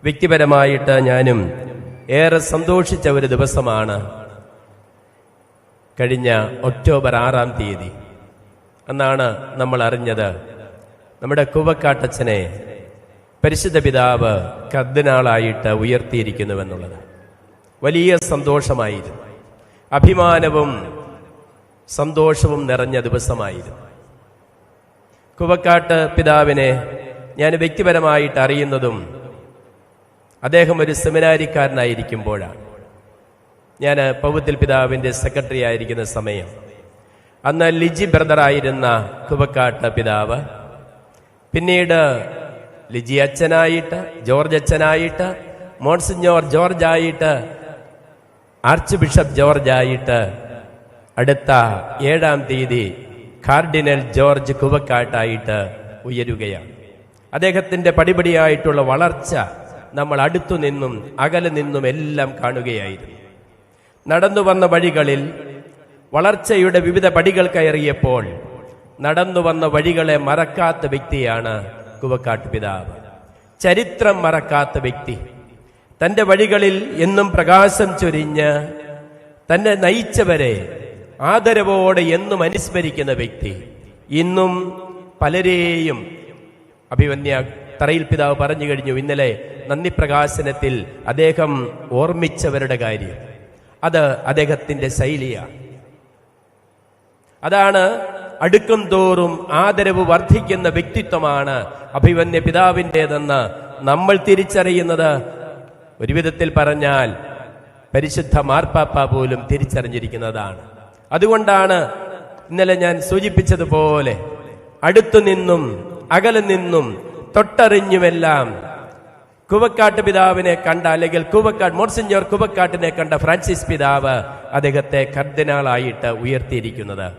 വ്യക്തിപരമായിട്ട് ഞാനും ഏറെ സന്തോഷിച്ച ഒരു ദിവസമാണ് കഴിഞ്ഞ ഒക്ടോബർ 6-ാം തീയതി. അന്നാണ് നമ്മൾ അറിഞ്ഞത് നമ്മുടെ കൂവക്കാട്ടച്ചനെ പരിശുദ്ധ പിതാവ് കർദിനാളായിട്ട് ഉയർത്തിയിരിക്കുന്നുവെന്നുള്ളത്. വലിയ സന്തോഷമായിരുന്നു, അഭിമാനവും സന്തോഷവും നിറഞ്ഞ ദിവസമായിരുന്നു. കൂവക്കാട്ട് പിതാവിനെ ഞാൻ വ്യക്തിപരമായിട്ട് അറിയുന്നതും അദ്ദേഹം ഒരു സെമിനാരിക്കാരനായിരിക്കുമ്പോഴാണ്. ഞാൻ പൗത്തിൽ പിതാവിൻ്റെ സെക്രട്ടറി ആയിരിക്കുന്ന സമയം അന്ന് ലിജി ബ്രദറായിരുന്ന കൂവക്കാട്ട് പിതാവ്, പിന്നീട് ലിജി അച്ഛനായിട്ട്, ജോർജ് അച്ഛനായിട്ട്, മോൺസിഞ്ഞോർ ജോർജായിട്ട്, ആർച്ച് ബിഷപ്പ് ജോർജായിട്ട്, അടുത്ത 7-ാം തീയതി കാർഡിനൽ ജോർജ് കൂവക്കാട്ടായിട്ട് ഉയരുകയാണ്. അദ്ദേഹത്തിൻ്റെ പടിപടിയായിട്ടുള്ള വളർച്ച നമ്മൾ അടുത്തു നിന്നും അകലെ നിന്നും എല്ലാം കാണുകയായിരുന്നു. നടന്നു വന്ന വഴികളിൽ വളർച്ചയുടെ വിവിധ പടികൾ കയറിയപ്പോൾ നടന്നു വന്ന വഴികളെ മറക്കാത്ത വ്യക്തിയാണ് കൂവക്കാട്ട് പിതാവ്. ചരിത്രം മറക്കാത്ത വ്യക്തി, തൻ്റെ വഴികളിൽ എന്നും പ്രകാശം ചൊരിഞ്ഞ് തന്നെ നയിച്ചവരെ ആദരവോടെ എന്നും അനുസ്മരിക്കുന്ന വ്യക്തി. ഇന്നും പലരെയും അഭിമന്യ തറയിൽ പിതാവ് പറഞ്ഞു കഴിഞ്ഞു. ഇന്നലെ നന്ദി പ്രകാശനത്തിൽ അദ്ദേഹം ഓർമ്മിച്ചവരുടെ കാര്യം, അത് അദ്ദേഹത്തിൻ്റെ ശൈലിയാണ്. അതാണ് അടുക്കും തോറും ആദരവ് വർദ്ധിക്കുന്ന വ്യക്തിത്വമാണ് അഭിമന്യ പിതാവിൻ്റെതെന്ന് നമ്മൾ തിരിച്ചറിയുന്നത്. ഒരു വിധത്തിൽ പറഞ്ഞാൽ പരിശുദ്ധ മാർപ്പാപ്പ പോലും തിരിച്ചറിഞ്ഞിരിക്കുന്നതാണ്. അതുകൊണ്ടാണ് ഇന്നലെ ഞാൻ സൂചിപ്പിച്ചതുപോലെ അടുത്തു നിന്നും അകലെ നിന്നും തൊട്ടറിഞ്ഞുമെല്ലാം കൂവക്കാട്ട് പിതാവിനെ കണ്ട, അല്ലെങ്കിൽ മോൺസിഞ്ഞോർ കൂവക്കാട്ടിനെ കണ്ട ഫ്രാൻസിസ് പിതാവ് അദ്ദേഹത്തെ കർദിനാളായിട്ട് ഉയർത്തിയിരിക്കുന്നത്.